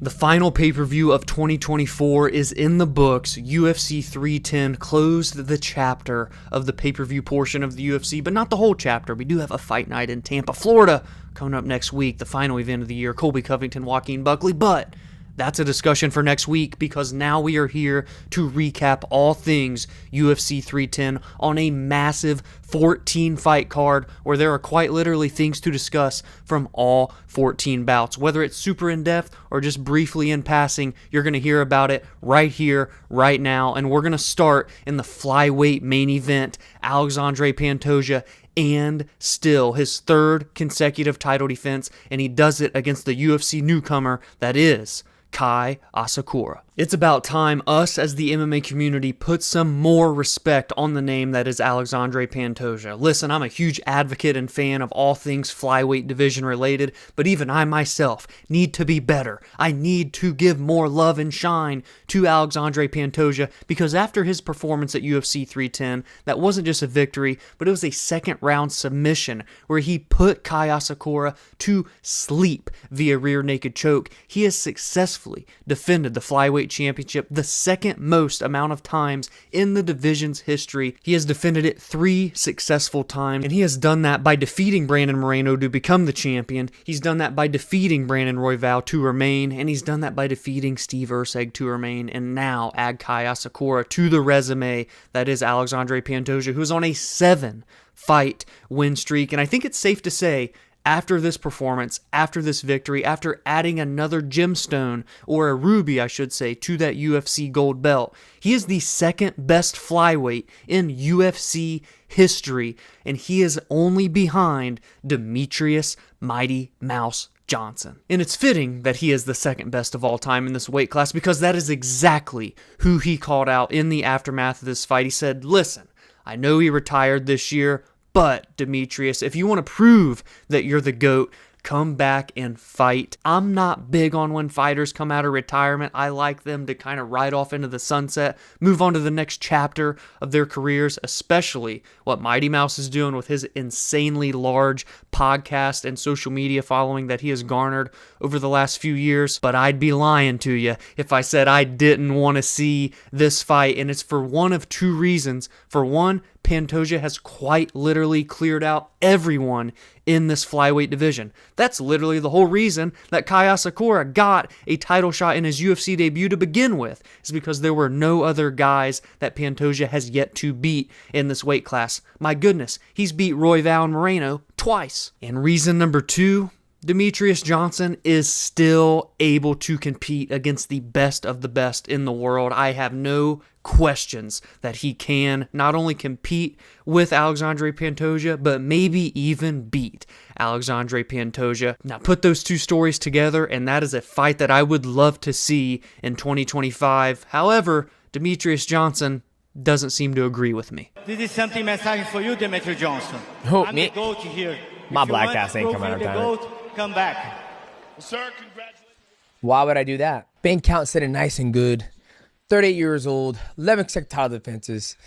The final pay-per-view of 2024 is in the books. UFC 310 closed the chapter of the pay-per-view portion of the UFC, but not the whole chapter. We do have a fight night in Tampa, Florida, coming up next week, the final event of the year, Colby Covington, Joaquin Buckley, but that's a discussion for next week because now we are here to recap all things UFC 310 on a massive 14-fight card where there are quite literally things to discuss from all 14 bouts. Whether it's super in-depth or just briefly in passing, you're going to hear about it right here, right now, and we're going to start in the flyweight main event, Alexandre Pantoja, and still his third consecutive title defense, and he does it against the UFC newcomer that is Kai Asakura. It's about time us as the MMA community put some more respect on the name that is Alexandre Pantoja. Listen, I'm a huge advocate and fan of all things flyweight division related, but even I myself need to be better. I need to give more love and shine to Alexandre Pantoja because after his performance at UFC 310, that wasn't just a victory, but it was a second round submission where he put Kai Asakura to sleep via rear naked choke. He has successfully defended the flyweight championship the second most amount of times in the division's history. He has defended it 3 successful times, and he has done that by defeating Brandon Moreno to become the champion. He's done that by defeating Brandon Royval to remain, and he's done that by defeating Steve Erceg to remain, and now add Kai Asakura to the resume that is Alexandre Pantoja, who's on a 7-fight win streak, and I think it's safe to say after this performance, after this victory, after adding another gemstone, or a ruby, I should say, to that UFC gold belt, he is the second best flyweight in UFC history, and he is only behind Demetrius Mighty Mouse Johnson. And it's fitting that he is the second best of all time in this weight class because that is exactly who he called out in the aftermath of this fight. He said, listen, I know he retired this year, but, Demetrius, if you want to prove that you're the GOAT, come back and fight. I'm not big on when fighters come out of retirement. I like them to kind of ride off into the sunset, move on to the next chapter of their careers, especially what Mighty Mouse is doing with his insanely large podcast and social media following that he has garnered over the last few years. But I'd be lying to you if I said I didn't want to see this fight, and it's for one of 2 reasons. For one, Pantoja has quite literally cleared out everyone in this flyweight division. That's literally the whole reason that Kai Asakura got a title shot in his UFC debut to begin with, is because there were no other guys that Pantoja has yet to beat in this weight class. My goodness, he's beat Royval and Moreno twice. And reason number 2, Demetrius Johnson is still able to compete against the best of the best in the world. I have no questions that he can not only compete with Alexandre Pantoja, but maybe even beat Alexandre Pantoja. Now put those 2 stories together, and that is a fight that I would love to see in 2025. However, Demetrius Johnson doesn't seem to agree with me. This is something message for you, Demetrius Johnson. Who, I'm me? the GOAT here. My If you black want ass to ain't prove coming you're out the of GOAT, come back. Well, sir, congratulations. Why would I do that? Bank count sitting nice and good. 38 years old, 11 consecutive title defenses.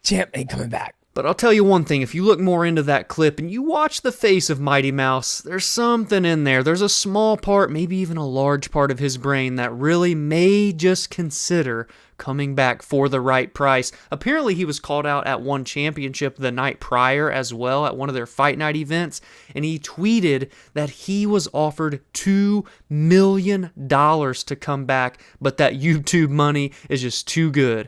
Champ ain't coming back. But I'll tell you one thing, if you look more into that clip and you watch the face of Mighty Mouse, there's something in there. There's a small part, maybe even a large part of his brain that really may just consider coming back for the right price. Apparently he was called out at one championship the night prior as well at one of their fight night events, and he tweeted that he was offered $2 million to come back, but that YouTube money is just too good.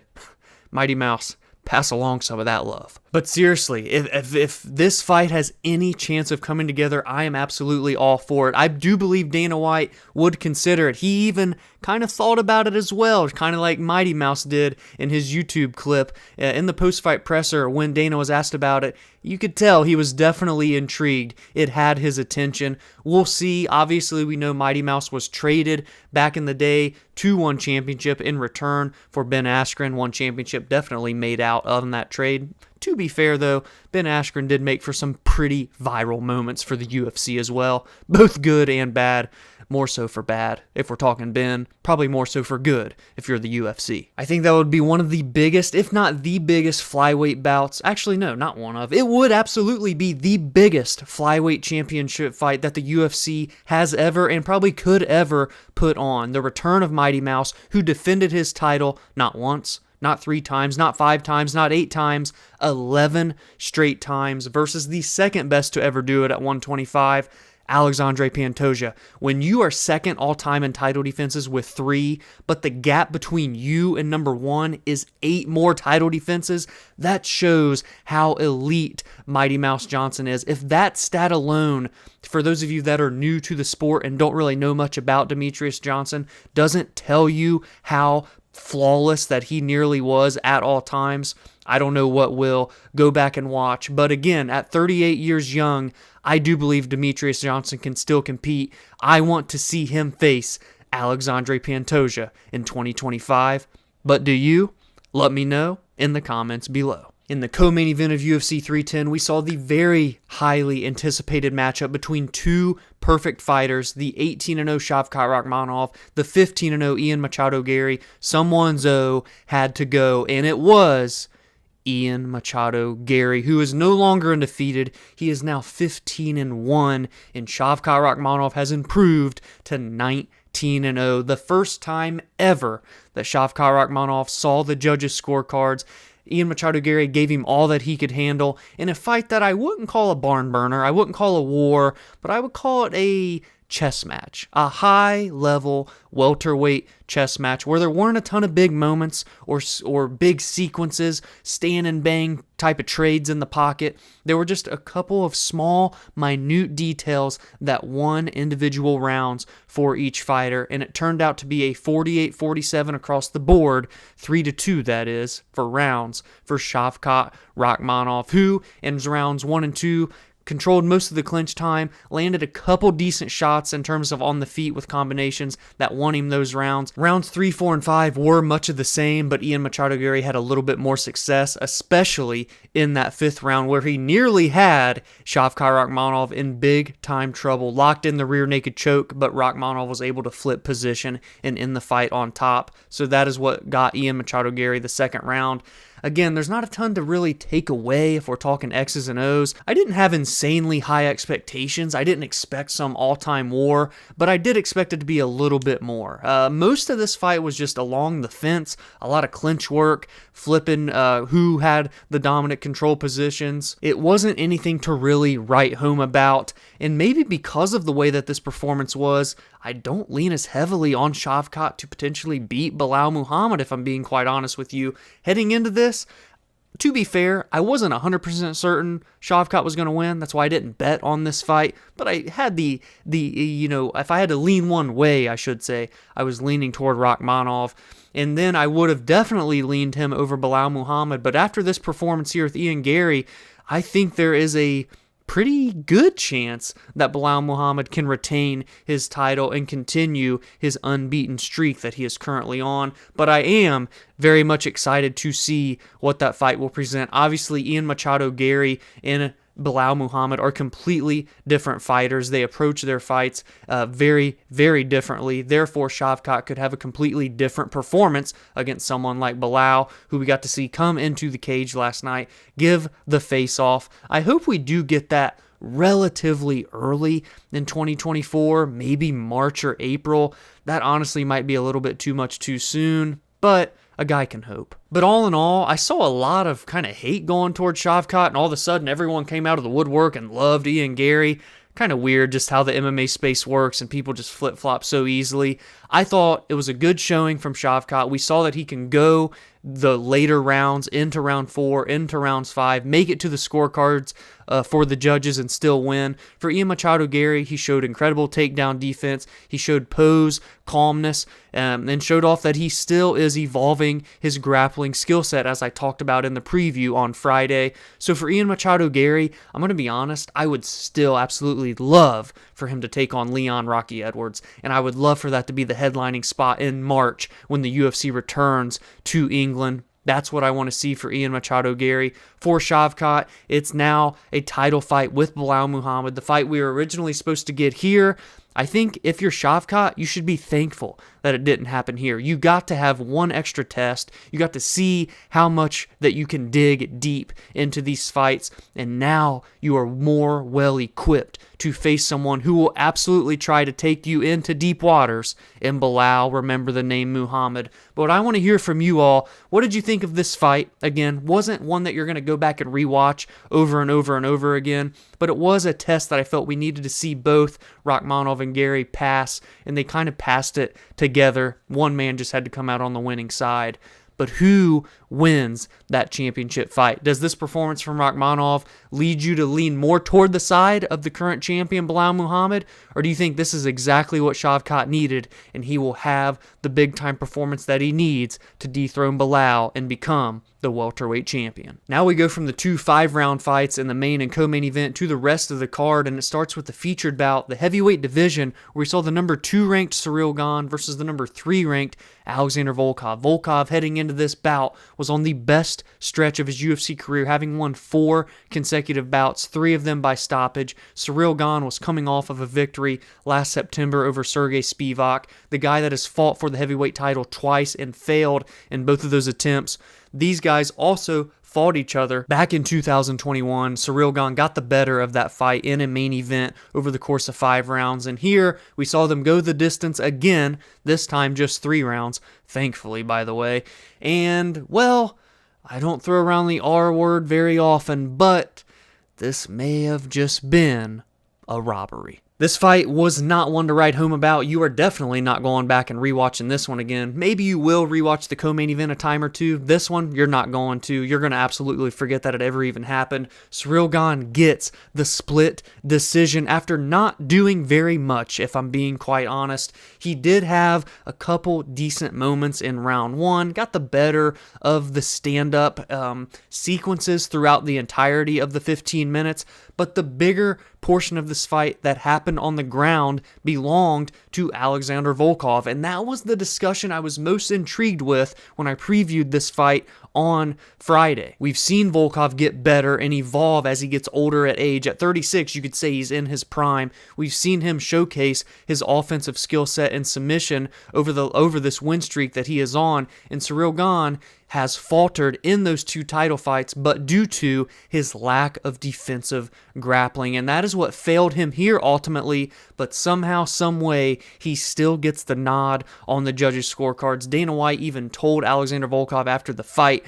Mighty Mouse, pass along some of that love. But seriously, if this fight has any chance of coming together, I am absolutely all for it. I do believe Dana White would consider it. He even kind of thought about it as well, kind of like Mighty Mouse did in his YouTube clip. In the post-fight presser, when Dana was asked about it, you could tell he was definitely intrigued. It had his attention. We'll see. Obviously, we know Mighty Mouse was traded back in the day to one championship in return for Ben Askren. One championship definitely made out on that trade. To be fair, though, Ben Askren did make for some pretty viral moments for the UFC as well, both good and bad. more so for bad. If we're talking Ben, probably more so for good if you're the UFC. I think that would be one of the biggest, if not the biggest, flyweight bouts. Actually, no, not one of. It would absolutely be the biggest flyweight championship fight that the UFC has ever and probably could ever put on. The return of Mighty Mouse, who defended his title not once, not 3 times, not 5 times, not 8 times, 11 straight times versus the second best to ever do it at 125, Alexandre Pantoja. When you are second all-time in title defenses with 3, but the gap between you and number 1 is 8 more title defenses, that shows how elite Mighty Mouse Johnson is. If that stat alone, for those of you that are new to the sport and don't really know much about Demetrious Johnson, doesn't tell you how flawless that he nearly was at all times, I don't know what will. Go back and watch. But again, at 38 years young, I do believe Demetrious Johnson can still compete. I want to see him face Alexandre Pantoja in 2025. But do you? Let me know in the comments below. In the co-main event of UFC 310, we saw the very highly anticipated matchup between two perfect fighters, the 18-0 Shavkat Rakhmonov, the 15-0 Ian Machado Garry. Someone's O had to go, and it was Ian Machado Garry, who is no longer undefeated. He is now 15-1, and Shavkat Rakhmonov has improved to 19-0. The first time ever that Shavkat Rakhmonov saw the judges' scorecards. Ian Machado Garry gave him all that he could handle in a fight that I wouldn't call a barn burner, I wouldn't call a war, but I would call it a chess match, a high-level welterweight chess match where there weren't a ton of big moments or big sequences, stand and bang type of trades in the pocket. There were just a couple of small, minute details that won individual rounds for each fighter, and it turned out to be a 48-47 across the board, 3-2 that is, for rounds for Shavkat Rakhmonov, who in rounds 1 and 2 controlled most of the clinch time, landed a couple decent shots in terms of on the feet with combinations that won him those rounds. Rounds 3, 4, and 5 were much of the same, but Ian Machado Garry had a little bit more success, especially in that 5th round where he nearly had Shavkat Rakhmonov in big-time trouble. Locked in the rear naked choke, but Rakhmonov was able to flip position and end the fight on top. So that is what got Ian Machado Garry the 2nd round. Again, there's not a ton to really take away if we're talking X's and O's. I didn't have insanely high expectations. I didn't expect some all-time war, but I did expect it to be a little bit more. Most of this fight was just along the fence, a lot of clinch work, flipping who had the dominant control positions. It wasn't anything to really write home about, and maybe because of the way that this performance was, I don't lean as heavily on Shavkat to potentially beat Belal Muhammad, if I'm being quite honest with you. Heading into this, to be fair, I wasn't 100% certain Shavkat was going to win. That's why I didn't bet on this fight. But I had the if I had to lean one way, I should say, I was leaning toward Rakhmonov. And then I would have definitely leaned him over Belal Muhammad. But after this performance here with Ian Garry, I think there is a pretty good chance that Belal Muhammad can retain his title and continue his unbeaten streak that he is currently on. But I am very much excited to see what that fight will present. Obviously, Ian Machado Garry and Belal Muhammad are completely different fighters. They approach their fights very, very differently. Therefore, Shavkat could have a completely different performance against someone like Belal, who we got to see come into the cage last night, give the face-off. I hope we do get that relatively early in 2024, maybe March or April. That honestly might be a little bit too much too soon, but a guy can hope. But all in all, I saw a lot of kind of hate going towards Shavkat, and all of a sudden everyone came out of the woodwork and loved Ian Garry. Kind of weird just how the MMA space works and people just flip-flop so easily. I thought it was a good showing from Shavkat. We saw that he can go the later rounds into round 4, into rounds 5, make it to the scorecards for the judges and still win. For Ian Machado Garry, he showed incredible takedown defense. He showed pose, calmness, and showed off that he still is evolving his grappling skill set, as I talked about in the preview on Friday. So for Ian Machado Garry, I'm going to be honest, I would still absolutely love for him to take on Leon Rocky Edwards, and I would love for that to be the headlining spot in March when the UFC returns to England. That's what I want to see for Ian Machado Garry. For Shavkat, it's now a title fight with Belal Muhammad, the fight we were originally supposed to get here. I think if you're Shavkat, you should be thankful that it didn't happen here. You got to have one extra test. You got to see how much that you can dig deep into these fights, and now you are more well equipped to face someone who will absolutely try to take you into deep waters in Belal. Remember the name Muhammad. But what I want to hear from you all, what did you think of this fight? Again, wasn't one that you're going to go back and rewatch over and over and over again, but it was a test that I felt we needed to see both Rakhmonov and Garry pass, and they kind of passed it together. One man just had to come out on the winning side. But who wins that championship fight? Does this performance from Rakhmonov lead you to lean more toward the side of the current champion, Belal Muhammad? Or do you think this is exactly what Shavkat needed, and he will have the big-time performance that he needs to dethrone Belal and become the welterweight champion? Now we go from the 2 5-round fights in the main and co-main event to the rest of the card, and it starts with the featured bout, the heavyweight division, where we saw the number 2 ranked Ciryl Gane versus the number 3 ranked Alexandre Volkov. Volkov, heading into this bout, was on the best stretch of his UFC career, having won 4 consecutive bouts, 3 of them by stoppage. Ciryl Gane was coming off of a victory last September over Sergey Spivak, the guy that has fought for the heavyweight title twice and failed in both of those attempts. These guys also fought each other back in 2021. Ciryl Gane got the better of that fight in a main event over the course of 5 rounds. And here we saw them go the distance again, this time just 3 rounds, thankfully, by the way. And, well, I don't throw around the R word very often, but this may have just been a robbery. This fight was not one to write home about. You are definitely not going back and rewatching this one again. Maybe you will rewatch the co-main event a time or two. This one, you're not going to. You're going to absolutely forget that it ever even happened. Ciryl Gane gets the split decision after not doing very much, if I'm being quite honest. He did have a couple decent moments in round 1, got the better of the stand-up sequences throughout the entirety of the 15 minutes, but the bigger portion of this fight that happened on the ground belonged to Alexandre Volkov, and that was the discussion I was most intrigued with when I previewed this fight on Friday. We've seen Volkov get better and evolve as he gets older at age. At 36, you could say he's in his prime. We've seen him showcase his offensive skill set and submission over this win streak that he is on, and Ciryl Gane has faltered in those 2 title fights, but due to his lack of defensive grappling, and that is what failed him here ultimately, but somehow, some way, he still gets the nod on the judges' scorecards. Dana White even told Alexandre Volkov after the fight,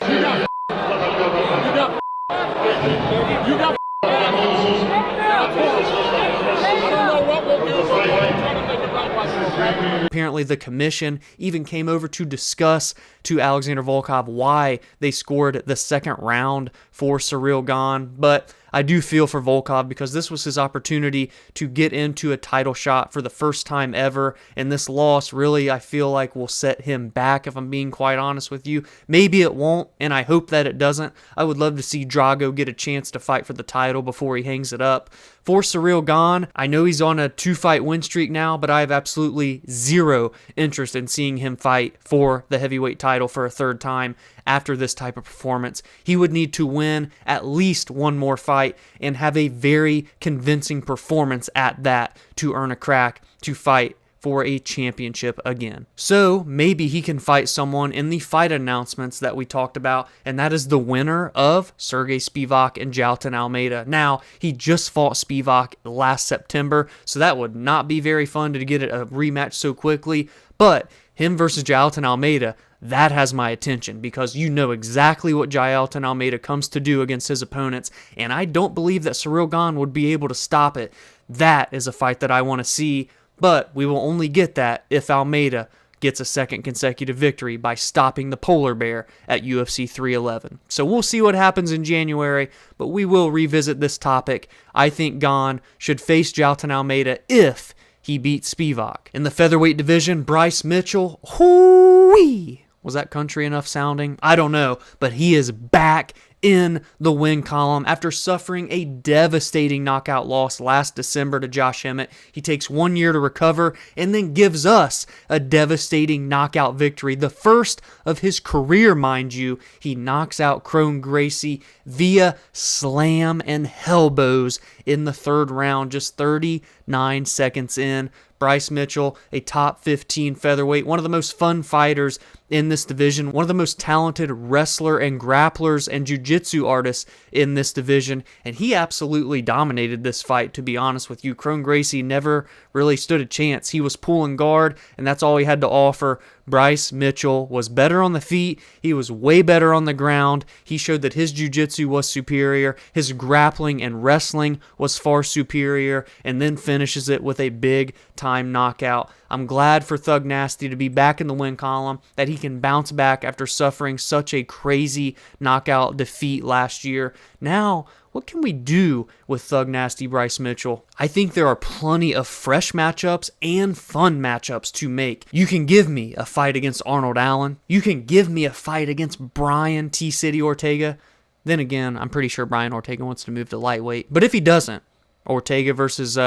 apparently the commission even came over to discuss to Alexandre Volkov why they scored the second round for Ciryl Gane, but I do feel for Volkov because this was his opportunity to get into a title shot for the first time ever, and this loss really, I feel like, will set him back, if I'm being quite honest with you. Maybe it won't, and I hope that it doesn't. I would love to see Drago get a chance to fight for the title before he hangs it up. For Ciryl Gane, I know he's on a 2-fight win streak now, but I have absolutely zero interest in seeing him fight for the heavyweight title for a 3rd time after this type of performance. He would need to win at least one more fight and have a very convincing performance at that to earn a crack to fight for a championship again. So maybe he can fight someone in the fight announcements that we talked about, and that is the winner of Sergey Spivak and Jailton Almeida. Now, he just fought Spivak last September, so that would not be very fun to get a rematch so quickly, but him versus Jailton Almeida, that has my attention because you know exactly what Jailton Almeida comes to do against his opponents, and I don't believe that Ciryl Gane would be able to stop it. That is a fight that I want to see, but we will only get that if Almeida gets a 2nd consecutive victory by stopping the polar bear at UFC 311. So we'll see what happens in January, but we will revisit this topic. I think Gane should face Jailton Almeida if he beats Spivak. In the featherweight division, Bryce Mitchell, hoo-wee! Was that country enough sounding? I don't know, but he is back in the win column after suffering a devastating knockout loss last December to Josh Emmett. He takes 1 year to recover and then gives us a devastating knockout victory. The first of his career, mind you. He knocks out Kron Gracie via slam and elbows in the 3rd round, just 39 seconds in. Bryce Mitchell, a top 15 featherweight, one of the most fun fighters in this division, one of the most talented wrestler and grapplers and jiu-jitsu artists in this division, and he absolutely dominated this fight, to be honest with you. Kron Gracie never really stood a chance. He was pulling guard, and that's all he had to offer. Bryce Mitchell was better on the feet. He was way better on the ground. He showed that his jiu-jitsu was superior. His grappling and wrestling was far superior, and then finishes it with a big-time knockout. I'm glad for Thug Nasty to be back in the win column, that he can bounce back after suffering such a crazy knockout defeat last year. Now, what can we do with Thug Nasty Bryce Mitchell? I think there are plenty of fresh matchups and fun matchups to make. You can give me a fight against Arnold Allen. You can give me a fight against Bryan T-City Ortega. Then again, I'm pretty sure Bryan Ortega wants to move to lightweight. But if he doesn't, Ortega versus,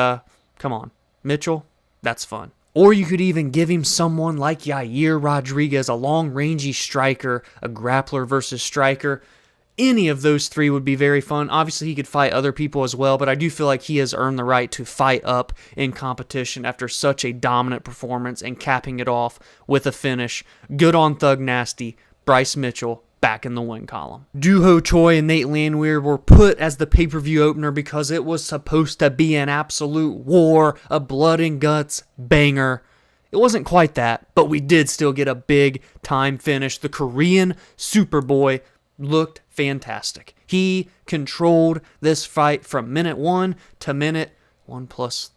Mitchell, that's fun. Or you could even give him someone like Yair Rodriguez, a long-rangey striker, a grappler versus striker. Any of those three would be very fun. Obviously, he could fight other people as well, but I do feel like he has earned the right to fight up in competition after such a dominant performance and capping it off with a finish. Good on Thug Nasty, Bryce Mitchell, back in the win column. Dooho, Choi, and Nate Landwehr were put as the pay-per-view opener because it was supposed to be an absolute war, a blood and guts banger. It wasn't quite that, but we did still get a big-time finish. The Korean Superboy looked fantastic. He controlled this fight from minute 1 to minute 1 plus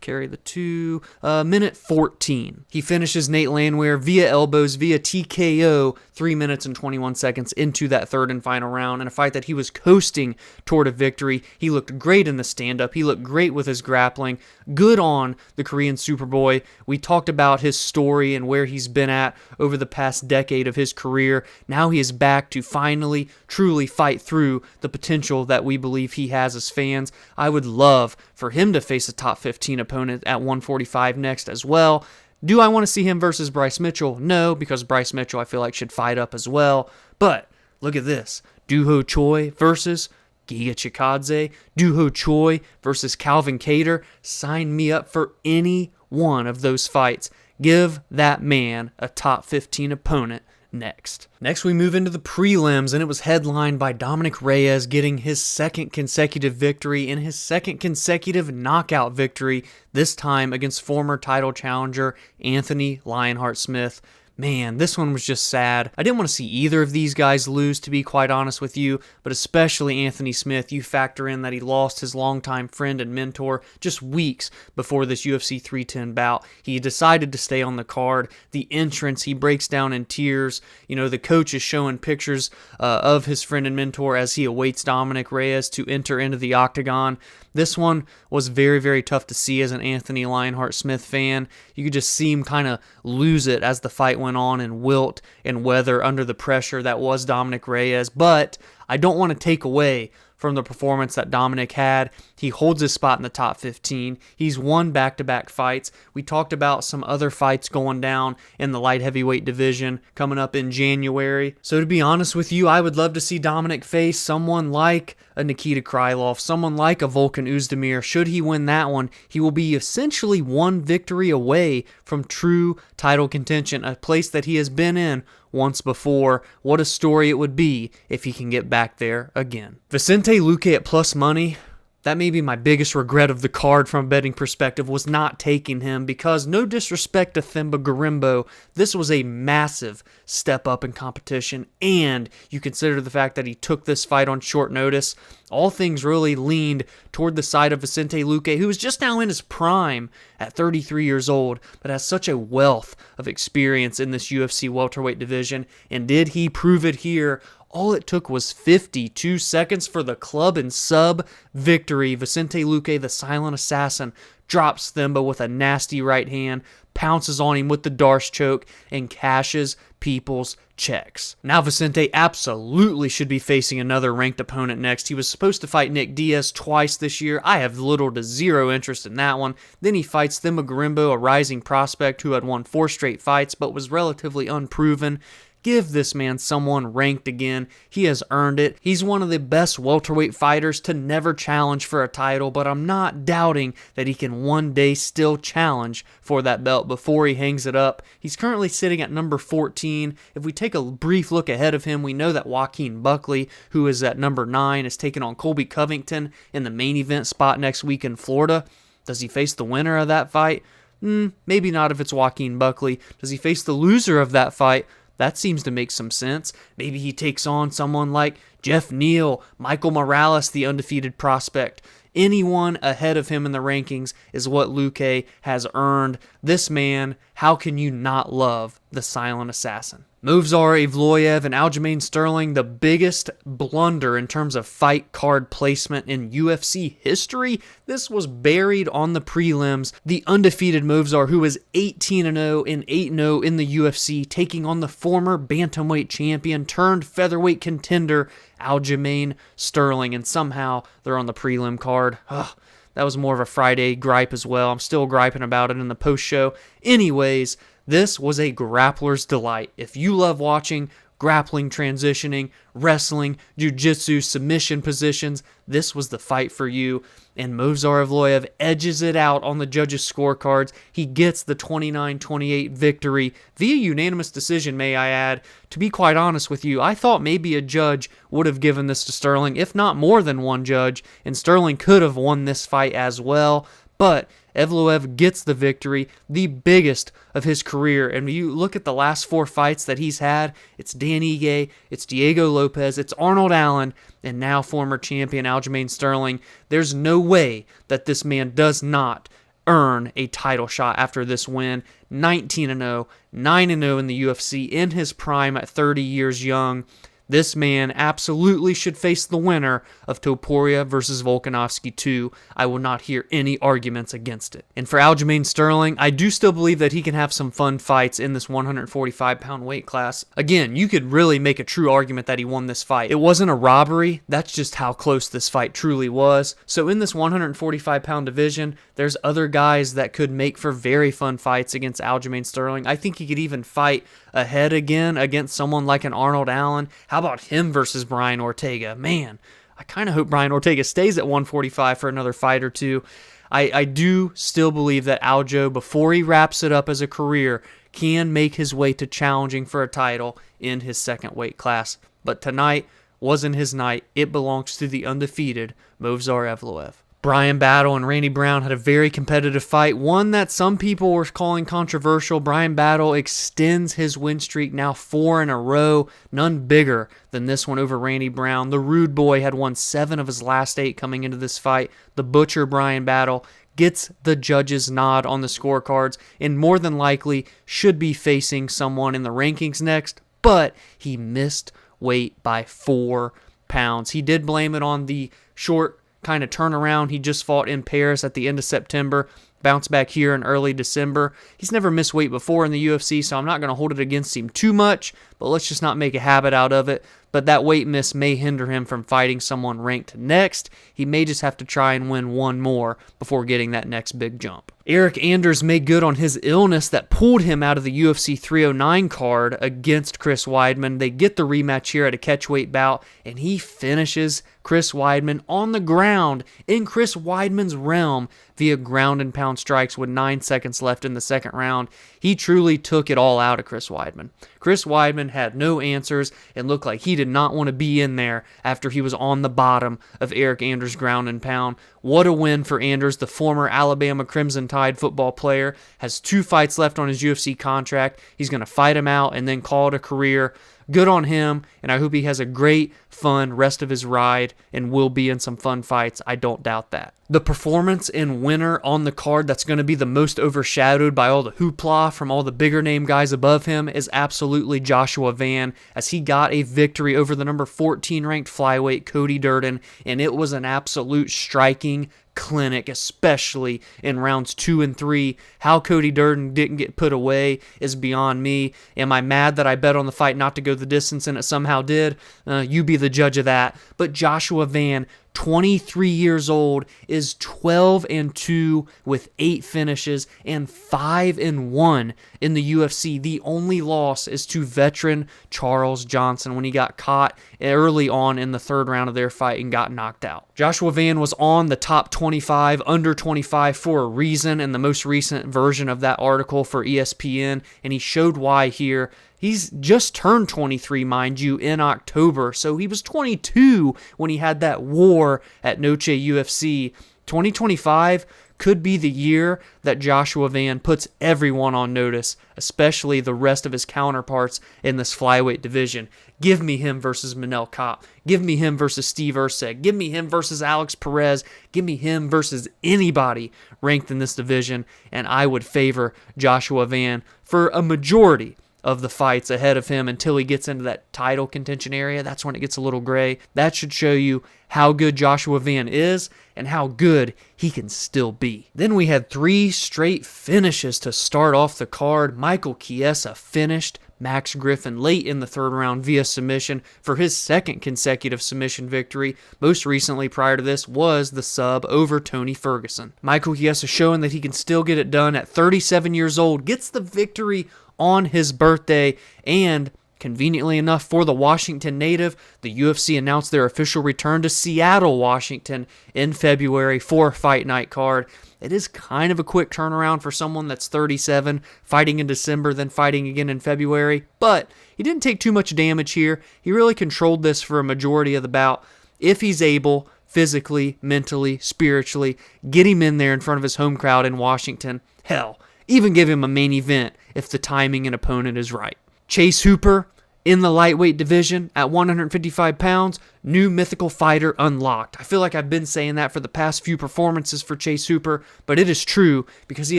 carry the 2, minute 14. He finishes Nate Landwehr via elbows, via TKO, 3 minutes and 21 seconds into that third and final round, in a fight that he was coasting toward a victory. He looked great in the stand-up. He looked great with his grappling. Good on the Korean Superboy. We talked about his story and where he's been at over the past decade of his career. Now he is back to finally, truly fight through the potential that we believe he has as fans. I would love for him to face a top 15 opponent at 145 next as well. Do I want to see him versus Bryce Mitchell? No, because Bryce Mitchell I feel like should fight up as well. But look at this. Dooho Choi versus Giga Chikadze. Dooho Choi versus Calvin Kattar. Sign me up for any one of those fights. Give that man a top 15 opponent next. Next, we move into the prelims, and it was headlined by Dominick Reyes getting his second consecutive victory and his second consecutive knockout victory, this time against former title challenger Anthony Lionheart Smith. Man, this one was just sad. I didn't want to see either of these guys lose, to be quite honest with you, but especially Anthony Smith. You factor in that he lost his longtime friend and mentor just weeks before this UFC 310 bout. He decided to stay on the card. The entrance, he breaks down in tears. You know, the coach is showing pictures of his friend and mentor as he awaits Dominick Reyes to enter into the octagon. This one was very, very tough to see as an Anthony Lionheart Smith fan. You could just see him kind of lose it as the fight went on and wilt and weather under the pressure that was Dominick Reyes. But I don't want to take away from the performance that Dominick had. He holds his spot in the top 15. He's won back-to-back fights. We talked about some other fights going down in the light heavyweight division coming up in January. So to be honest with you, I would love to see Dominick face someone like a Nikita Krylov, someone like a Volkan Oezdemir. Should he win that one, he will be essentially one victory away from true title contention, a place that he has been in once before. What a story it would be if he can get back there again. Vicente Luque at plus money. That may be my biggest regret of the card from a betting perspective, was not taking him, because no disrespect to Themba Gorimbo, this was a massive step up in competition, and you consider the fact that he took this fight on short notice. All things really leaned toward the side of Vicente Luque, who is just now in his prime at 33 years old, but has such a wealth of experience in this UFC welterweight division. And did he prove it here? All it took was 52 seconds for the club and sub victory. Vicente Luque, the silent assassin, drops Themba with a nasty right hand, pounces on him with the Darce choke, and cashes people's checks. Now Vicente absolutely should be facing another ranked opponent next. He was supposed to fight Nick Diaz twice this year. I have little to zero interest in that one. Then he fights Themba Gorimbo, a rising prospect who had won 4 straight fights but was relatively unproven. Give this man someone ranked again. He has earned it. He's one of the best welterweight fighters to never challenge for a title, but I'm not doubting that he can one day still challenge for that belt before he hangs it up. He's currently sitting at number 14. If we take a brief look ahead of him, we know that Joaquin Buckley, who is at number 9, is taking on Colby Covington in the main event spot next week in Florida. Does he face the winner of that fight? Maybe not if it's Joaquin Buckley. Does he face the loser of that fight? That seems to make some sense. Maybe he takes on someone like Jeff Neal, Michael Morales, the undefeated prospect. Anyone ahead of him in the rankings is what Luque has earned. This man, how can you not love the silent assassin? Movsar, Evloev, and Aljamain Sterling, the biggest blunder in terms of fight card placement in UFC history. This was buried on the prelims. The undefeated Movsar, who is 18-0 and 8-0 in the UFC, taking on the former bantamweight champion turned featherweight contender Aljamain Sterling, and somehow they're on the prelim card. That was more of a Friday gripe as well. I'm still griping about it in the post show. Anyways, this was a grappler's delight. If you love watching grappling, transitioning, wrestling, jiu-jitsu, submission positions, this was the fight for you. And Movsar Evloev edges it out on the judges' scorecards. He gets the 29-28 victory via unanimous decision, may I add. To be quite honest with you, I thought maybe a judge would have given this to Sterling, if not more than one judge, and Sterling could have won this fight as well. But Evloev gets the victory, the biggest of his career. And when you look at the last 4 fights that he's had, it's Dan Ige, it's Diego Lopez, it's Arnold Allen, and now former champion Aljamain Sterling. There's no way that this man does not earn a title shot after this win. 19-0, 9-0 in the UFC, in his prime at 30 years young. This man absolutely should face the winner of Topuria versus Volkanovski 2. I will not hear any arguments against it. And for Aljamain Sterling, I do still believe that he can have some fun fights in this 145-pound weight class. Again, you could really make a true argument that he won this fight. It wasn't a robbery. That's just how close this fight truly was. So in this 145-pound division, there's other guys that could make for very fun fights against Aljamain Sterling. I think he could even fight ahead again against someone like an Arnold Allen. How about him versus Bryan Ortega? Man, I kind of hope Bryan Ortega stays at 145 for another fight or two. I do still believe that Aljo, before he wraps it up as a career, can make his way to challenging for a title in his second weight class. But tonight wasn't his night. It belongs to the undefeated Movsar Evloev. Bryan Battle and Randy Brown had a very competitive fight, one that some people were calling controversial. Bryan Battle extends his win streak, now 4 in a row, none bigger than this one over Randy Brown. The Rude Boy had won 7 of his last 8 coming into this fight. The Butcher Bryan Battle gets the judge's nod on the scorecards and more than likely should be facing someone in the rankings next, but he missed weight by 4 pounds. He did blame it on the short kind of turnaround. He just fought in Paris at the end of September, bounced back here in early December. He's never missed weight before in the UFC, so I'm not going to hold it against him too much, but let's just not make a habit out of it. But that weight miss may hinder him from fighting someone ranked next. He may just have to try and win one more before getting that next big jump. Eryk Anders made good on his illness that pulled him out of the UFC 309 card against Chris Weidman. They get the rematch here at a catchweight bout, and he finishes Chris Weidman on the ground in Chris Weidman's realm via ground and pound strikes with 9 seconds left in the second round. He truly took it all out of Chris Weidman. Chris Weidman had no answers and looked like he did not want to be in there after he was on the bottom of Eryk Anders' ground and pound. What a win for Anders, the former Alabama Crimson Tide football player. Has 2 fights left on his UFC contract. He's going to fight him out and then call it a career. Good on him, and I hope he has a great, fun rest of his ride and will be in some fun fights. I don't doubt that. The performance and winner on the card that's going to be the most overshadowed by all the hoopla from all the bigger name guys above him is absolutely Joshua Van, as he got a victory over the number 14 ranked flyweight Cody Durden, and it was an absolute striking clinic, especially in rounds 2 and 3. How Cody Durden didn't get put away is beyond me. Am I mad that I bet on the fight not to go the distance and it somehow did? You be the judge of that. But Joshua Van 23 years old, is 12-2 with 8 finishes and 5-1 in the UFC. The only loss is to veteran Charles Johnson when he got caught early on in the third round of their fight and got knocked out. Joshua Van was on the top 25, under 25 for a reason in the most recent version of that article for ESPN, and he showed why here. He's just turned 23, mind you, in October, so he was 22 when he had that war at Noche UFC. 2025 could be the year that Joshua Van puts everyone on notice, especially the rest of his counterparts in this flyweight division. Give me him versus Manel Kape. Give me him versus Steve Erceg. Give me him versus Alex Perez. Give me him versus anybody ranked in this division, and I would favor Joshua Van for a majority of the fights ahead of him until he gets into that title contention area. That's when it gets a little gray. That should show you how good Joshua Van is and how good he can still be. Then we had 3 straight finishes to start off the card. Michael Chiesa finished Max Griffin late in the third round via submission for his second consecutive submission victory. Most recently prior to this was the sub over Tony Ferguson. Michael Chiesa showing that he can still get it done at 37 years old, gets the victory on his birthday, and conveniently enough for the Washington native, the UFC announced their official return to Seattle, Washington in February for a fight night card. It is kind of a quick turnaround for someone that's 37, fighting in December, then fighting again in February, but he didn't take too much damage here. He really controlled this for a majority of the bout. If he's able, physically, mentally, spiritually, get him in there in front of his home crowd in Washington. Hell, even give him a main event if the timing and opponent is right. Chase Hooper in the lightweight division at 155 pounds, new mythical fighter unlocked. I feel like I've been saying that for the past few performances for Chase Hooper, but it is true because he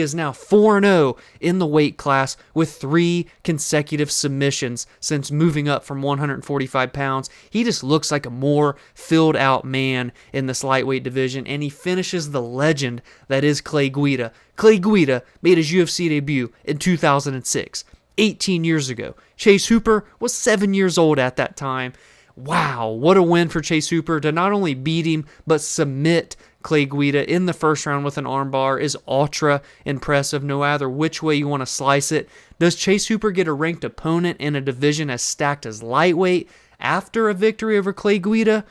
is now 4-0 in the weight class with 3 consecutive submissions since moving up from 145 pounds. He just looks like a more filled out man in this lightweight division, and he finishes the legend that is Clay Guida. Clay Guida made his UFC debut in 2006. 18 years ago. Chase Hooper was 7 years old at that time. Wow, what a win for Chase Hooper to not only beat him, but submit Clay Guida in the first round with an armbar is ultra impressive, no matter which way you want to slice it. Does Chase Hooper get a ranked opponent in a division as stacked as lightweight after a victory over Clay Guida?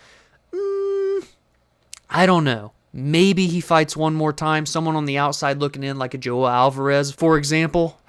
I don't know. Maybe he fights one more time, someone on the outside looking in like a Joel Alvarez, for example.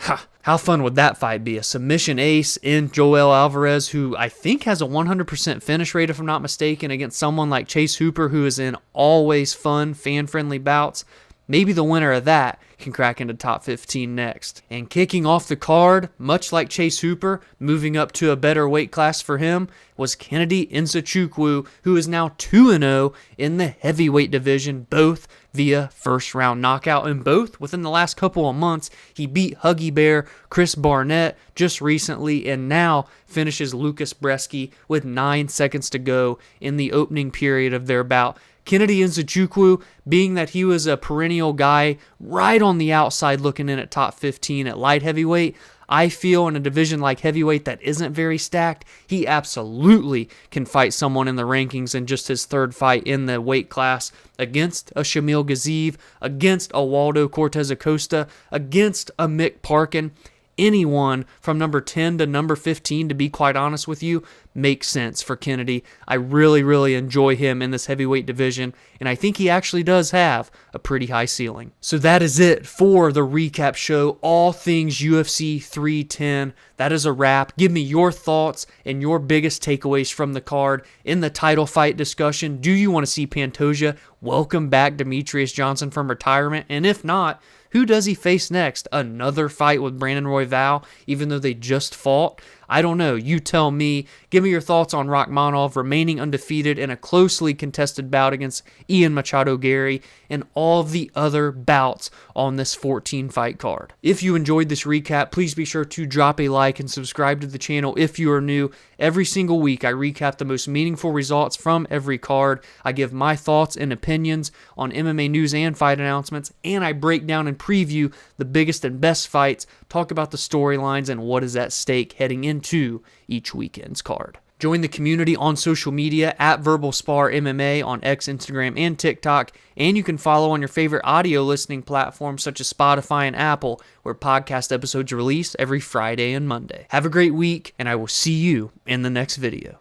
How fun would that fight be? A submission ace in Joel Alvarez, who I think has a 100% finish rate, if I'm not mistaken, against someone like Chase Hooper, who is in always fun, fan-friendly bouts. Maybe the winner of that can crack into top 15 next. And kicking off the card, much like Chase Hooper, moving up to a better weight class for him, was Kennedy Nzechukwu, who is now 2-0 in the heavyweight division, both via first round knockout, and both within the last couple of months. He beat Huggy Bear Chris Barnett just recently, and now finishes Lucas Bresky with 9 seconds to go in the opening period of their bout. Kennedy Nzechukwu, being that he was a perennial guy right on the outside looking in at top 15 at light heavyweight, I feel in a division like heavyweight that isn't very stacked, he absolutely can fight someone in the rankings in just his third fight in the weight class against a Shamil Gaziev, against a Waldo Cortez Acosta, against a Mick Parkin. Anyone from number 10 to number 15, to be quite honest with you, makes sense for Kennedy. I really, really enjoy him in this heavyweight division, and I think he actually does have a pretty high ceiling. So that is it for the recap show, all things UFC 310. That is a wrap. Give me your thoughts and your biggest takeaways from the card in the title fight discussion. Do you want to see Pantoja welcome back Demetrius Johnson from retirement? And if not, who does he face next? Another fight with Brandon Royval, even though they just fought? I don't know. You tell me. Give me your thoughts on Rakhmonov remaining undefeated in a closely contested bout against Ian Machado Garry and all the other bouts on this 14-fight card. If you enjoyed this recap, please be sure to drop a like and subscribe to the channel if you are new. Every single week, I recap the most meaningful results from every card. I give my thoughts and opinions on MMA news and fight announcements, and I break down and preview the biggest and best fights, talk about the storylines and what is at stake heading into each weekend's card. Join the community on social media at Verbal Spar MMA on X, Instagram, and TikTok. And you can follow on your favorite audio listening platforms such as Spotify and Apple, where podcast episodes are released every Friday and Monday. Have a great week, and I will see you in the next video.